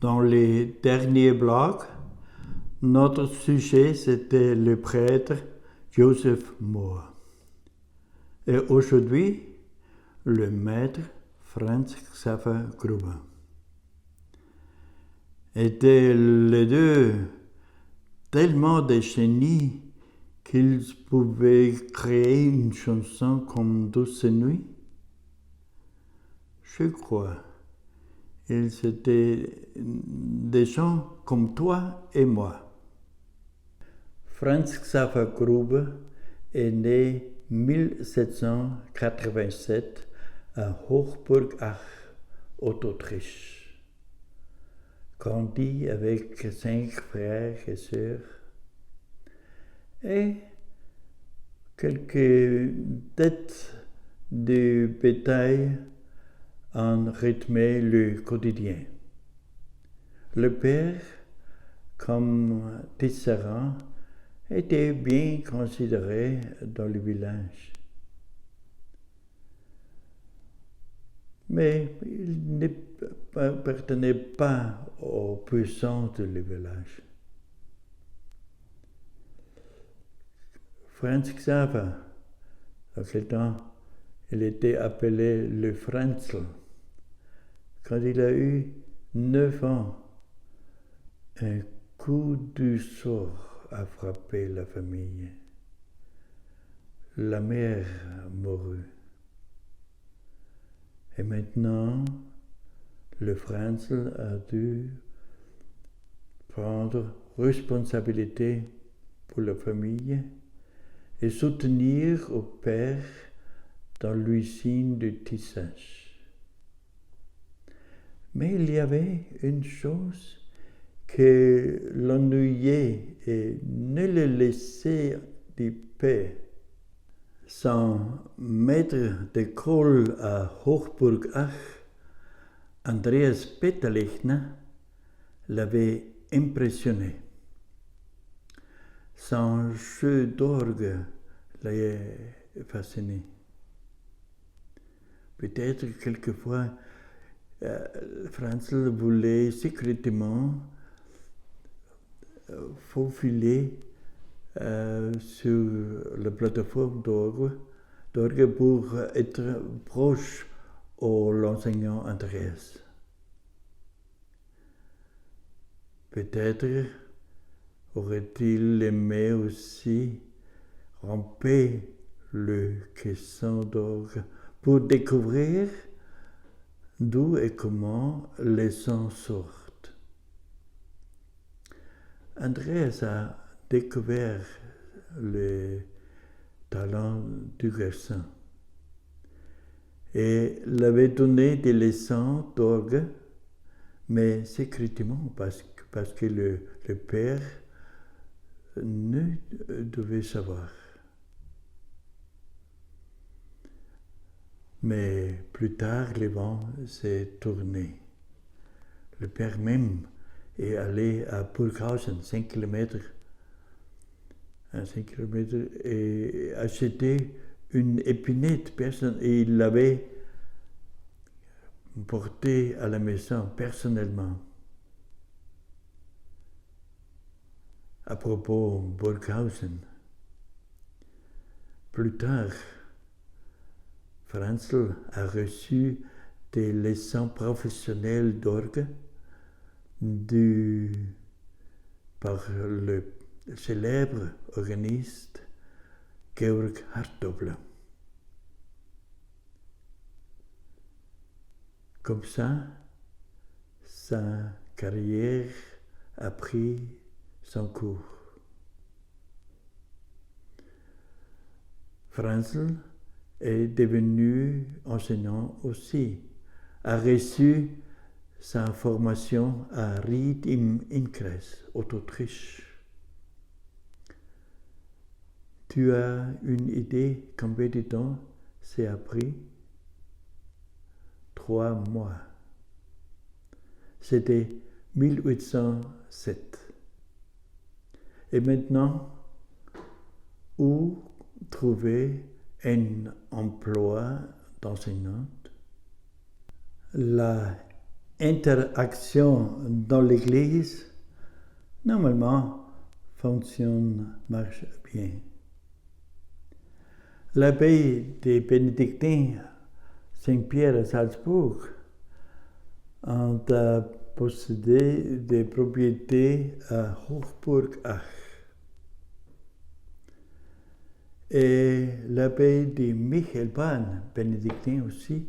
Dans les derniers blocs, notre sujet c'était le prêtre Joseph Mohr. Et aujourd'hui, le maître Franz Xaver Gruber. Étaient les deux tellement des génies qu'ils pouvaient créer une chanson comme Douce Nuit? Je crois. Ils étaient des gens comme toi et moi. Franz Xaver Gruber est né 1787 à Hochburg-Ach, Haute-Autriche. Grandi avec 5 frères et sœurs et quelques têtes de bétail en rythmaient le quotidien. Le père, comme tisserand, était bien considéré dans le village. Mais il n'appartenait pas aux puissants du village. Franz Xaver, à quel temps, il était appelé le Franzl. Quand il a eu 9 ans, un coup du sort a frappé la famille. La mère mourut. Et maintenant, le Franzl a dû prendre responsabilité pour la famille et soutenir au père dans l'usine de tissage. Mais il y avait une chose que l'ennuyait et ne le laissait de paix. Son maître d'école à Hochburg-Ach, Andreas Petterlechner, l'avait impressionné. Son jeu d'orgue l'avait fasciné. Peut-être quelquefois, Franzl voulait secrètement faufiler sur la plateforme d'orgue pour être proche de l'enseignant Andreas. Peut-être aurait-il aimé aussi ramper le caisson d'orgue pour découvrir d'où et comment les sons sortent. Andreas a découvert le talent du garçon et l'avait donné des leçons d'orgue, mais secrètement parce que le père ne devait savoir. Mais plus tard, le vent s'est tourné. Le père même est allé à Burghausen, 5 km, et acheté une épinette et il l'avait portée à la maison personnellement. À propos Burghausen, plus tard, Franzl a reçu des leçons professionnelles d'orgue par le célèbre organiste Georg Hartobler. Comme ça, sa carrière a pris son cours. Franzl est devenu enseignant aussi, a reçu sa formation à Ried im Innkreis, Haute-Autriche. Tu as une idée combien de temps c'est appris? 3 mois. C'était 1807. Et maintenant, où trouver un emploi d'enseignante? La interaction dans l'Église, normalement, marche bien. L'abbaye des Bénédictins Saint-Pierre à Salzbourg a possédé des propriétés à Hochburg-Ach. Et l'abbaye de Michelbahn, bénédictin aussi,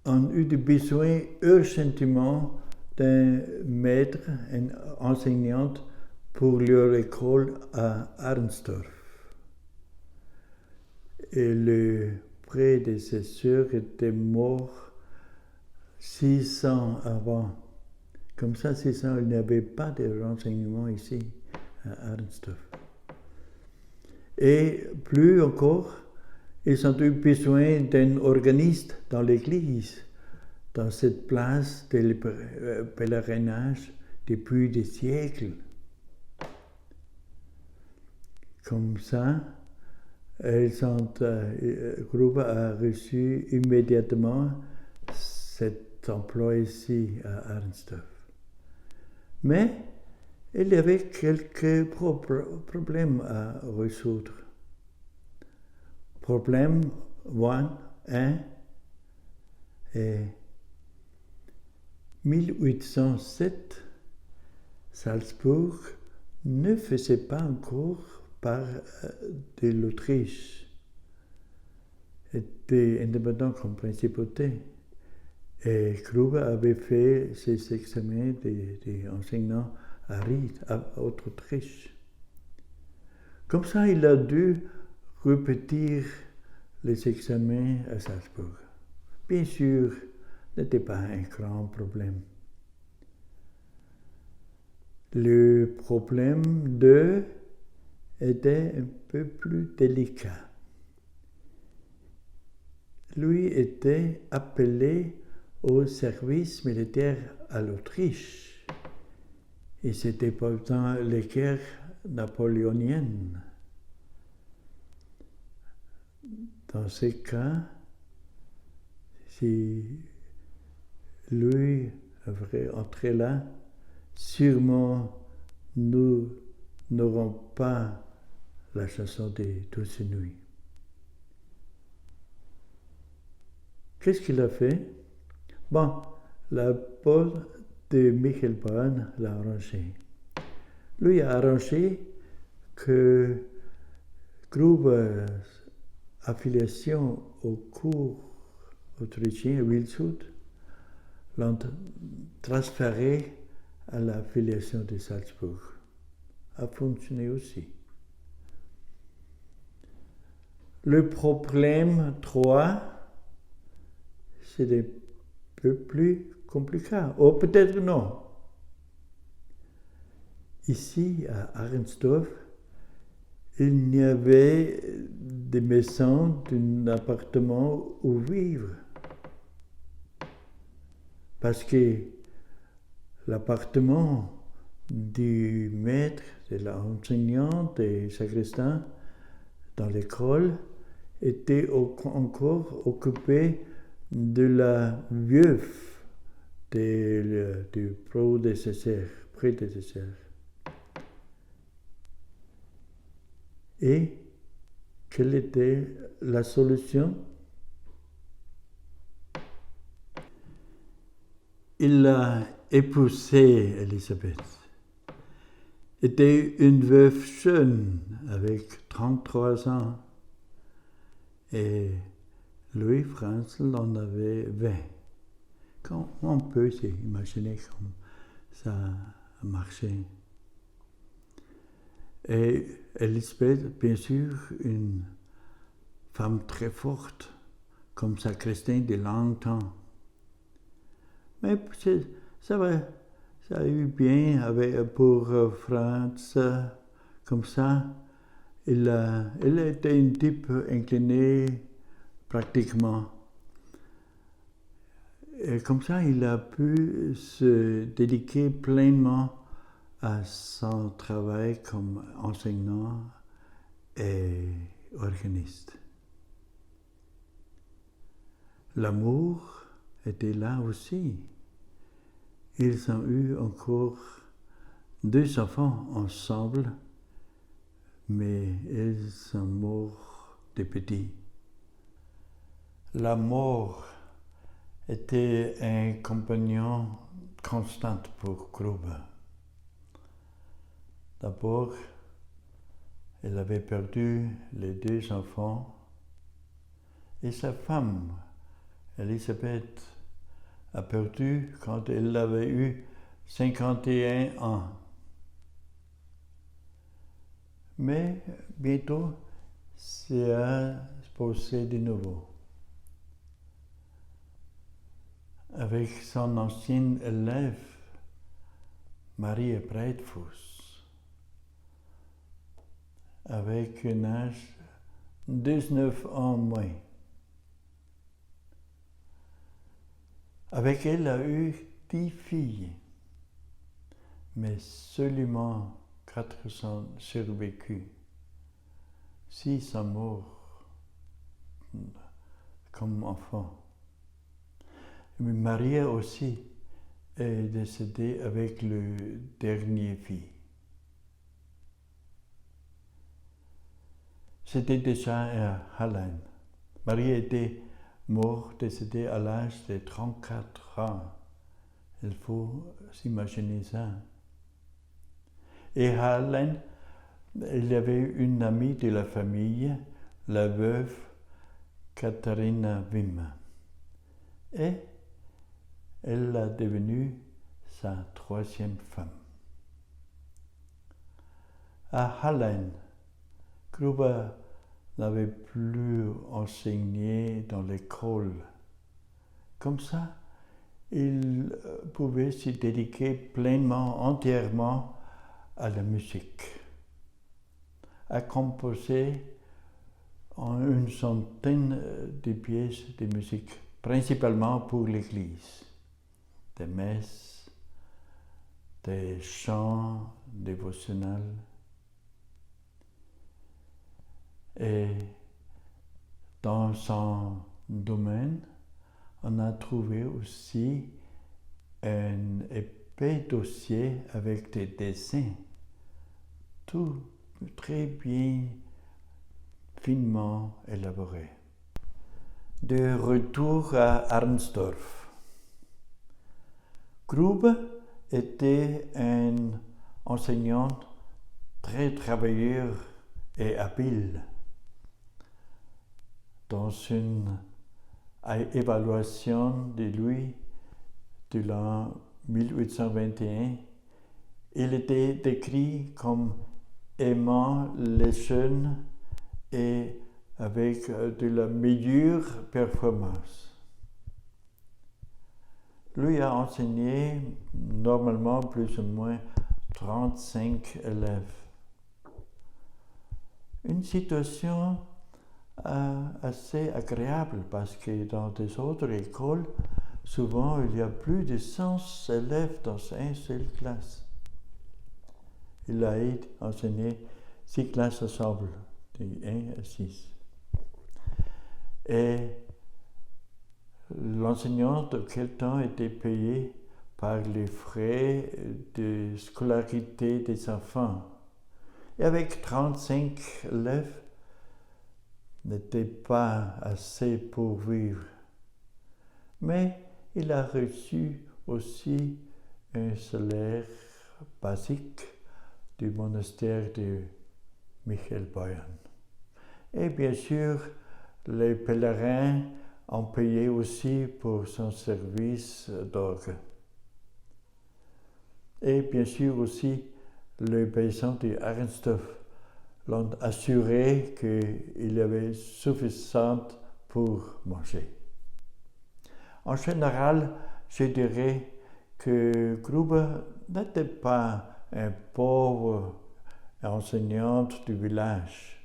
ont eu besoin urgentement d'un maître, une enseignante pour leur école à Arnstorf. Et le prédécesseur était mort 600 avant. Comme ça, 600, il n'y avait pas de renseignements ici à Arnstorf. Et plus encore, ils ont eu besoin d'un organiste dans l'église, dans cette place de pèlerinage depuis des siècles. Comme ça, Gruber a reçu immédiatement cet emploi ici à Arnstorf. Mais il y avait quelques problèmes à résoudre. Problème 1, et 1807, Salzbourg ne faisait pas encore part de l'Autriche, était indépendant comme principauté. Et Gruber avait fait ses examens d'enseignant à Ried, à Autriche. Comme ça, il a dû répéter les examens à Salzbourg. Bien sûr, ce n'était pas un grand problème. Le problème 2 était un peu plus délicat. Lui était appelé au service militaire à l'Autriche. Et c'était pendant les guerres napoléoniennes. Dans ce cas, si lui avait entré là, sûrement nous n'aurons pas la chanson de Douce Nuit. Qu'est-ce qu'il a fait? Bon, la Paul de Michelbahn l'a arrangé. Lui a arrangé que Gruber's affiliation au cours autrichien Wildshut l'ont transféré à l'affiliation de Salzbourg. A fonctionné aussi. Le problème 3, c'est un peu plus compliqué. Ou peut-être non. Ici, à Arnstorf, il n'y avait des maisons, d'un appartement où vivre. Parce que l'appartement du maître, de l'enseignante et sacristain dans l'école était encore occupé de la veuve du prédécesseur. Et quelle était la solution? Il a épousé Elisabeth. Était une veuve jeune, avec 33 ans. Et Louis Franzl en avait 20. On peut s'imaginer comme ça a marché. Et Elisabeth, bien sûr, une femme très forte, comme sacristain de longtemps. Mais ça a eu bien pour Franz, comme ça. Il était un type incliné pratiquement. Et comme ça, il a pu se dédier pleinement à son travail comme enseignant et organiste. L'amour était là aussi. ils ont eu encore 2 enfants ensemble, mais ils sont morts de petits. La mort était un compagnon constant pour Gruber. D'abord, elle avait perdu les 2 enfants et sa femme, Elisabeth, a perdu quand elle avait eu 51 ans. Mais bientôt, ça a posé de nouveau. Avec son ancienne élève, Marie Breitfuss, avec un âge 19 ans moins. Avec elle a eu 10 filles, mais seulement 4 sont survécues. 6 sont morts comme enfants. Mais Maria aussi est décédée avec le dernier fils. C'était déjà à Hallein. Maria était morte, décédée à l'âge de 34 ans. Il faut s'imaginer ça. Et à Hallein, il y avait une amie de la famille, la veuve Katharina Wimmer. Et elle est devenue sa 3e femme. À Hallein, Gruber n'avait plus enseigné dans l'école. Comme ça, il pouvait se dédiquer pleinement, entièrement à la musique, à composer une centaine de pièces de musique, principalement pour l'Église, des messes, des chants dévotionnels. Et dans son domaine, on a trouvé aussi un épais dossier avec des dessins, tout très bien, finement élaboré. De retour à Arnstorf. Gruber était un enseignant très travailleur et habile. Dans une évaluation de lui de l'an 1821, il était décrit comme aimant les jeunes et avec de la meilleure performance. Lui a enseigné normalement plus ou moins 35 élèves. Une situation assez agréable parce que dans des autres écoles, souvent il y a plus de 100 élèves dans une seule classe. Il a enseigné 6 classes ensemble, de 1 à 6. Et l'enseignant de quel temps était payé par les frais de scolarité des enfants. Et avec 35 élèves, n'était pas assez pour vivre. Mais il a reçu aussi un salaire basique du monastère de Michelbayern. Et bien sûr, les pèlerins ont payé aussi pour son service d'orgue. Et bien sûr aussi, les paysans de Arnstorf l'ont assuré qu'il y avait suffisant pour manger. En général, je dirais que Gruber n'était pas un pauvre enseignant du village.